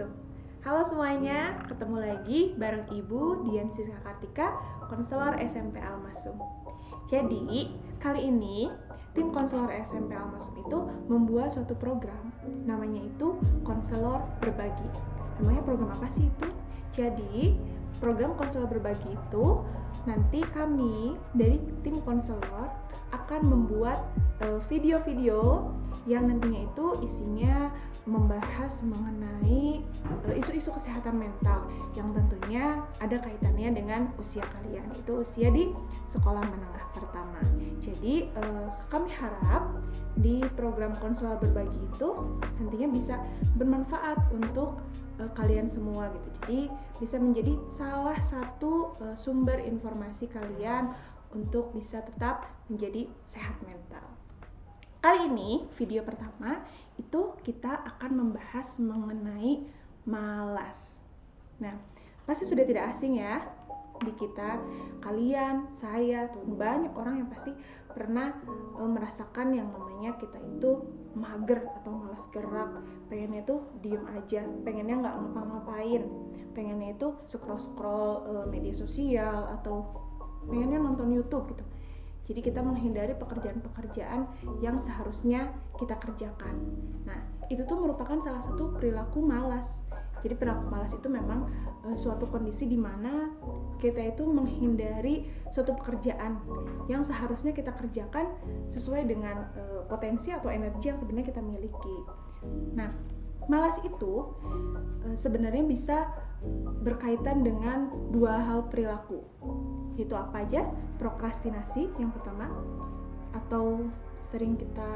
wabarakatuh. Halo semuanya, ketemu lagi bareng Ibu Dian Siska Kartika, konselor SMP Al-Masum. Jadi, kali ini tim konselor SMP Al-Masum itu membuat suatu program, namanya itu konselor berbagi. Namanya program apa sih itu? Jadi, program konselor berbagi itu nanti kami dari tim konselor akan membuat video-video yang nantinya itu isinya membahas mengenai isu-isu kesehatan mental yang tentunya ada kaitannya dengan usia kalian, itu usia di sekolah menengah pertama. Jadi kami harap di program konselor berbagi itu nantinya bisa bermanfaat untuk kalian semua gitu. Jadi bisa menjadi salah satu sumber informasi kalian untuk bisa tetap menjadi sehat mental. Kali ini video pertama itu kita akan membahas mengenai malas. Nah, pasti sudah tidak asing ya di kita, kalian, saya, tuh banyak orang yang pasti pernah merasakan yang namanya kita itu mager atau malas gerak, pengennya tuh diem aja, pengennya nggak ngapa-ngapain, pengennya itu scroll media sosial atau pengennya nonton YouTube gitu. Jadi kita menghindari pekerjaan-pekerjaan yang seharusnya kita kerjakan. Nah, itu tuh merupakan salah satu perilaku malas. Jadi perilaku malas itu memang suatu kondisi di mana kita itu menghindari suatu pekerjaan yang seharusnya kita kerjakan sesuai dengan potensi atau energi yang sebenarnya kita miliki. Nah, malas itu sebenarnya bisa berkaitan dengan dua hal perilaku. Itu apa aja? Prokrastinasi yang pertama, atau sering kita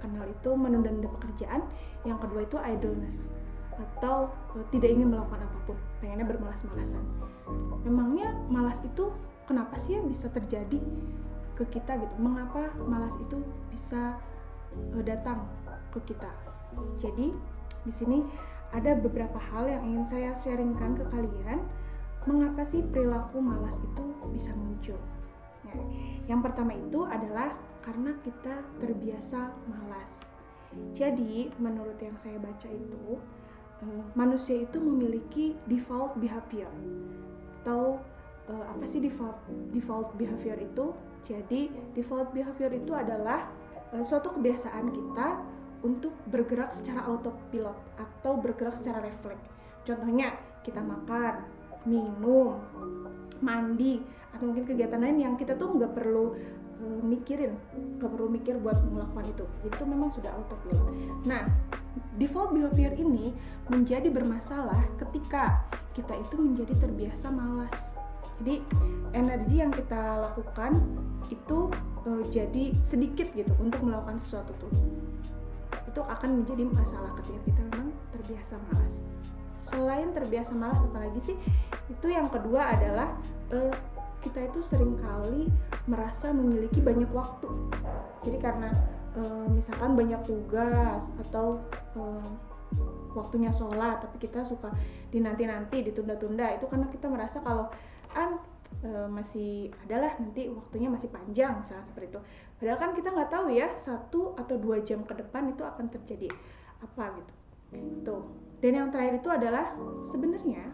kenal itu menunda-nunda pekerjaan. Yang kedua itu idleness, atau tidak ingin melakukan apapun, pengennya bermalas-malasan. Memangnya malas itu kenapa sih ya bisa terjadi ke kita gitu? Mengapa malas itu bisa datang ke kita? Jadi di sini ada beberapa hal yang ingin saya sharingkan ke kalian. Mengapa sih perilaku malas itu bisa muncul? Nah, yang pertama itu adalah karena kita terbiasa malas. Jadi menurut yang saya baca itu manusia itu memiliki default behavior. Atau apa sih default behavior itu? Jadi default behavior itu adalah suatu kebiasaan kita untuk bergerak secara autopilot atau bergerak secara refleks. Contohnya kita makan, minum, mandi, atau mungkin kegiatan lain yang kita tuh nggak perlu mikir buat melakukan itu. Itu memang sudah autopilot. Nah, default behavior ini menjadi bermasalah ketika kita itu menjadi terbiasa malas. Jadi energi yang kita lakukan itu jadi sedikit gitu untuk melakukan sesuatu tuh. Itu akan menjadi masalah ketika kita memang terbiasa malas. Selain terbiasa malas, apalagi sih? Itu yang kedua adalah kita itu seringkali merasa memiliki banyak waktu. Jadi karena misalkan banyak tugas atau waktunya sholat, tapi kita suka dinanti-nanti, ditunda-tunda. Itu karena kita merasa kalau masih adalah nanti waktunya masih panjang, misalnya seperti itu. Padahal kan kita nggak tahu ya 1 atau 2 jam ke depan itu akan terjadi apa gitu. Tuh. Dan yang terakhir itu adalah sebenarnya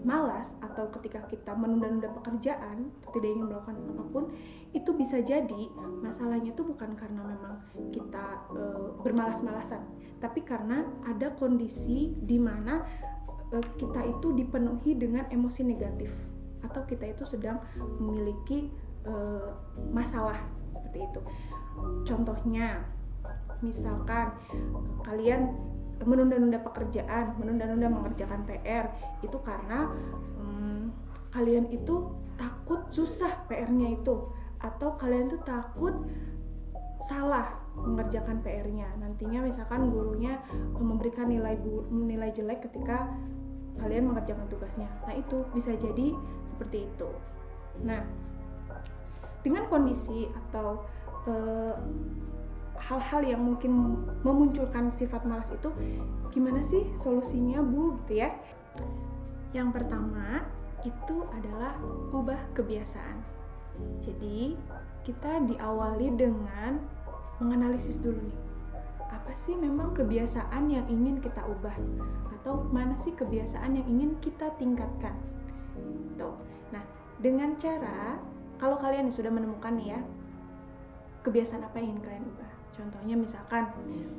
malas atau ketika kita menunda-nunda pekerjaan atau tidak ingin melakukan apapun, itu bisa jadi masalahnya itu bukan karena memang kita bermalas-malasan, tapi karena ada kondisi di mana kita itu dipenuhi dengan emosi negatif atau kita itu sedang memiliki masalah seperti itu. Contohnya, misalkan kalian menunda-nunda pekerjaan, menunda-nunda mengerjakan PR, itu karena kalian itu takut susah PR-nya itu, atau kalian tuh takut salah mengerjakan PR-nya. Nantinya misalkan gurunya memberikan nilai jelek ketika kalian mengerjakan tugasnya. Nah, itu bisa jadi seperti itu. Nah, dengan kondisi atau hal-hal yang mungkin memunculkan sifat malas itu, gimana sih solusinya, Bu? Gitu ya. Yang pertama itu adalah ubah kebiasaan. Jadi kita diawali dengan menganalisis dulu nih, apa sih memang kebiasaan yang ingin kita ubah atau mana sih kebiasaan yang ingin kita tingkatkan. Tuh. Nah, dengan cara kalau kalian sudah menemukan nih ya, kebiasaan apa yang ingin kalian ubah. Contohnya misalkan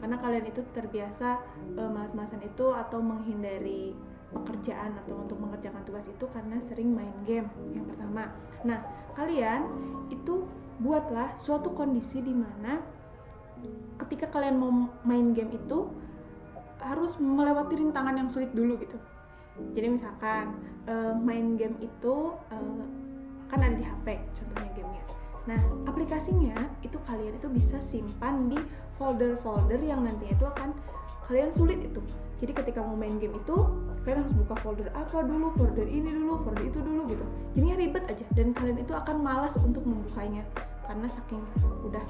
karena kalian itu terbiasa malas-malasan itu atau menghindari pekerjaan atau untuk mengerjakan tugas itu karena sering main game yang pertama. Nah, kalian itu buatlah suatu kondisi di mana ketika kalian mau main game itu harus melewati rintangan yang sulit dulu gitu. Jadi misalkan main game itu kan ada di HP contohnya gamenya. Nah, aplikasinya itu kalian itu bisa simpan di folder-folder yang nantinya itu akan kalian sulit itu. Jadi ketika mau main game itu kalian harus buka folder apa dulu, folder ini dulu, folder itu dulu gitu. Jadinya ribet aja dan kalian itu akan malas untuk membukanya karena saking udah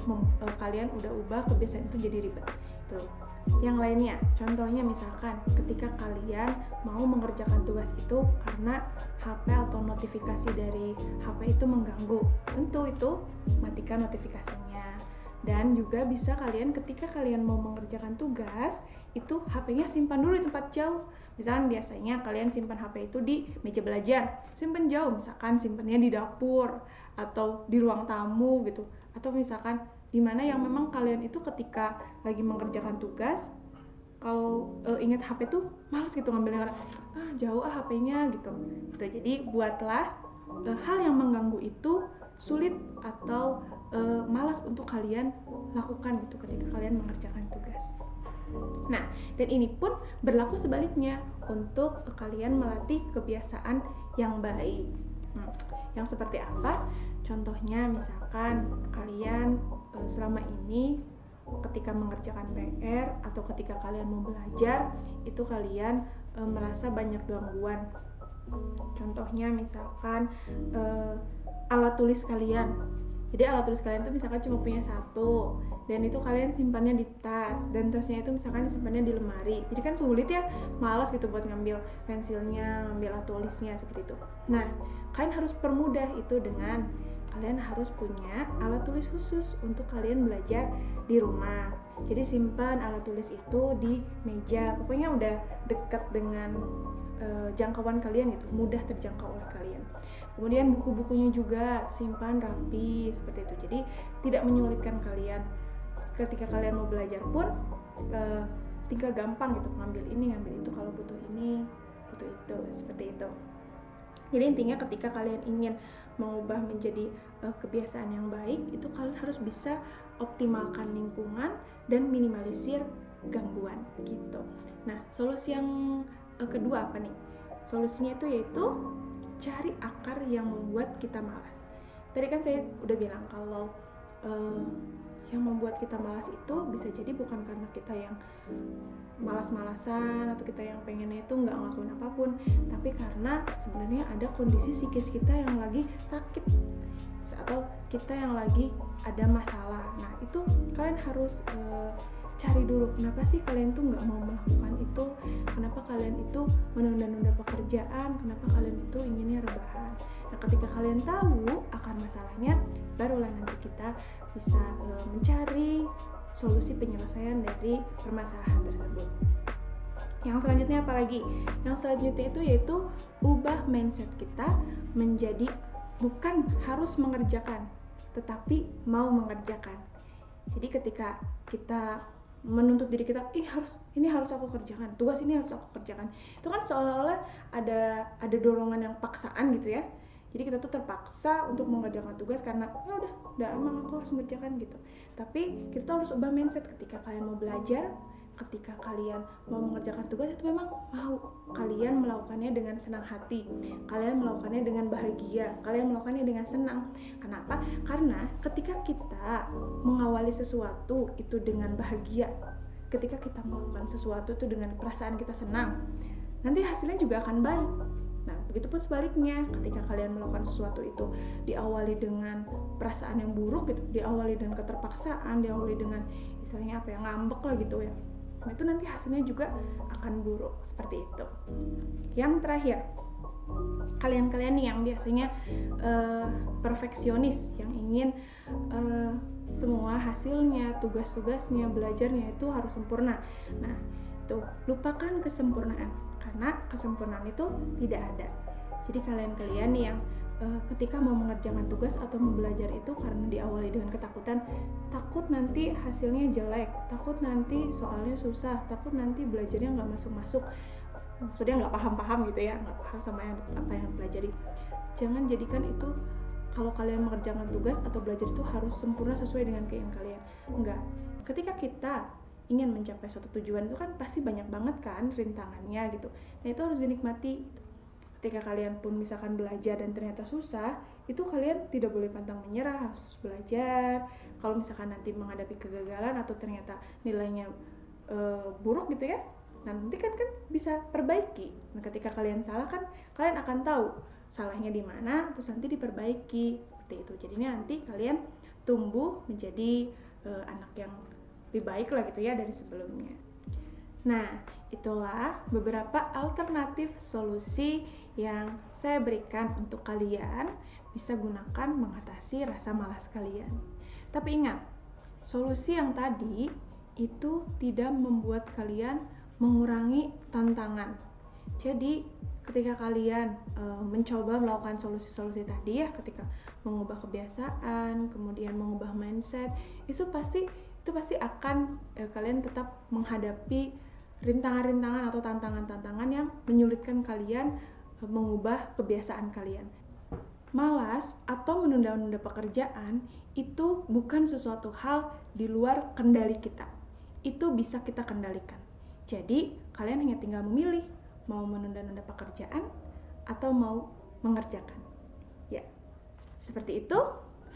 kalian udah ubah kebiasaan itu jadi ribet. Tuh. Yang lainnya, contohnya misalkan ketika kalian mau mengerjakan tugas itu karena HP atau notifikasi dari HP itu mengganggu, tentu itu matikan notifikasinya. Dan juga bisa kalian ketika kalian mau mengerjakan tugas itu HP-nya simpan dulu di tempat jauh. Misalkan biasanya kalian simpan HP itu di meja belajar, simpan jauh, misalkan simpannya di dapur atau di ruang tamu gitu, atau misalkan di mana yang memang kalian itu ketika lagi mengerjakan tugas kalau ingat HP tuh malas gitu ngambilnya karena jauh HP-nya gitu. Jadi buatlah hal yang mengganggu itu sulit atau malas untuk kalian lakukan gitu ketika kalian mengerjakan tugas. Nah, dan ini pun berlaku sebaliknya untuk kalian melatih kebiasaan yang baik. Yang seperti apa? Contohnya misalkan kalian selama ini ketika mengerjakan PR atau ketika kalian mau belajar itu kalian merasa banyak gangguan. Contohnya misalkan alat tulis kalian. Jadi alat tulis kalian tuh misalkan cuma punya satu dan itu kalian simpannya di tas dan tasnya itu misalkan simpannya di lemari. Jadi kan sulit ya, malas gitu buat ngambil pensilnya, ngambil alat tulisnya seperti itu. Nah, kalian harus permudah itu dengan kalian harus punya alat tulis khusus untuk kalian belajar di rumah. Jadi simpan alat tulis itu di meja, pokoknya udah dekat dengan jangkauan kalian gitu, mudah terjangkau oleh kalian. Kemudian buku-bukunya juga simpan rapi seperti itu. Jadi tidak menyulitkan kalian. Ketika kalian mau belajar pun tinggal gampang gitu, ngambil ini, ngambil itu kalau butuh ini, butuh itu, seperti itu. Jadi intinya ketika kalian ingin mengubah menjadi kebiasaan yang baik, itu kalian harus bisa optimalkan lingkungan dan minimalisir gangguan gitu. Nah, solusi yang kedua apa nih? Solusinya itu yaitu cari akar yang membuat kita malas. Tadi kan saya udah bilang kalau yang membuat kita malas itu bisa jadi bukan karena kita yang malas-malasan atau kita yang pengennya itu nggak ngelakuin apapun, tapi karena sebenarnya ada kondisi psikis kita yang lagi sakit atau kita yang lagi ada masalah. Nah, itu kalian harus cari dulu kenapa sih kalian tuh nggak mau melakukan itu, kenapa kalian itu menunda-nunda pekerjaan, kenapa kalian itu inginnya rebahan. Nah, ketika kalian tahu akar masalahnya, barulah nanti kita bisa mencari solusi penyelesaian dari permasalahan tersebut. Yang selanjutnya apa lagi? Yang selanjutnya itu yaitu ubah mindset kita menjadi bukan harus mengerjakan, tetapi mau mengerjakan. Jadi ketika kita menuntut diri kita, ini harus aku kerjakan, tugas ini harus aku kerjakan, itu kan seolah-olah ada dorongan yang paksaan gitu ya. Jadi kita tuh terpaksa untuk mengerjakan tugas karena ya udah emang aku harus mengerjakan gitu. Tapi kita tuh harus ubah mindset ketika kalian mau belajar, ketika kalian mau mengerjakan tugas itu memang mau kalian melakukannya dengan senang hati, kalian melakukannya dengan bahagia, kalian melakukannya dengan senang. Kenapa? Karena ketika kita mengawali sesuatu itu dengan bahagia, ketika kita melakukan sesuatu itu dengan perasaan kita senang, nanti hasilnya juga akan baik. Nah, begitupun sebaliknya, ketika kalian melakukan sesuatu itu diawali dengan perasaan yang buruk gitu, diawali dengan keterpaksaan, diawali dengan istilahnya ngambek lah gitu ya. Nah, itu nanti hasilnya juga akan buruk seperti itu. Yang terakhir, kalian-kalian nih yang biasanya perfeksionis, yang ingin semua hasilnya, tugas-tugasnya, belajarnya itu harus sempurna. Nah, Tuh, lupakan kesempurnaan, karena kesempurnaan itu tidak ada. Jadi kalian-kalian nih yang ketika mau mengerjakan tugas atau mau belajar itu karena diawali dengan ketakutan, takut nanti hasilnya jelek, takut nanti soalnya susah, takut nanti belajarnya nggak masuk-masuk, maksudnya nggak paham-paham gitu ya, nggak paham sama apa yang dipelajari. Jangan jadikan itu kalau kalian mengerjakan tugas atau belajar itu harus sempurna sesuai dengan keinginan kalian. Enggak. Ketika kita ingin mencapai suatu tujuan itu kan pasti banyak banget kan rintangannya gitu. Nah itu harus dinikmati. Ketika kalian pun misalkan belajar dan ternyata susah, itu kalian tidak boleh pantang menyerah, harus belajar. Kalau misalkan nanti menghadapi kegagalan atau ternyata nilainya buruk gitu ya, nanti kan bisa perbaiki. Nah ketika kalian salah kan kalian akan tahu salahnya di mana, terus nanti diperbaiki seperti itu. Jadinya nanti kalian tumbuh menjadi anak yang lebih baik lah gitu ya dari sebelumnya. Nah, itulah beberapa alternatif solusi yang saya berikan untuk kalian bisa gunakan mengatasi rasa malas kalian. Tapi ingat, solusi yang tadi itu tidak membuat kalian mengurangi tantangan. Jadi, ketika kalian mencoba melakukan solusi-solusi tadi ya, ketika mengubah kebiasaan, kemudian mengubah mindset, itu pasti akan kalian tetap menghadapi rintangan-rintangan atau tantangan-tantangan yang menyulitkan kalian mengubah kebiasaan kalian. Malas atau menunda-nunda pekerjaan itu bukan sesuatu hal di luar kendali kita. Itu bisa kita kendalikan. Jadi, kalian hanya tinggal memilih mau menunda-nunda pekerjaan atau mau mengerjakan. Ya, seperti itu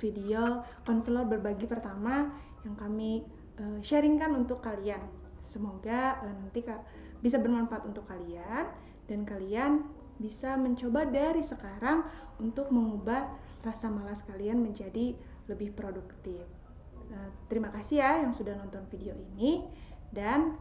video konselor berbagi pertama yang kami sharingkan untuk kalian. Semoga nanti bisa bermanfaat untuk kalian dan kalian bisa mencoba dari sekarang untuk mengubah rasa malas kalian menjadi lebih produktif. Terima kasih ya yang sudah nonton video ini, dan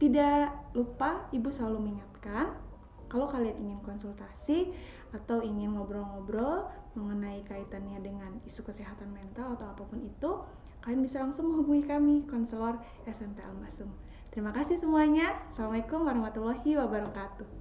tidak lupa Ibu selalu mengingatkan kalau kalian ingin konsultasi atau ingin ngobrol-ngobrol mengenai kaitannya dengan isu kesehatan mental atau apapun itu, kalian bisa langsung menghubungi kami, konselor SMP Al-Masum. Terima kasih semuanya. Assalamualaikum warahmatullahi wabarakatuh.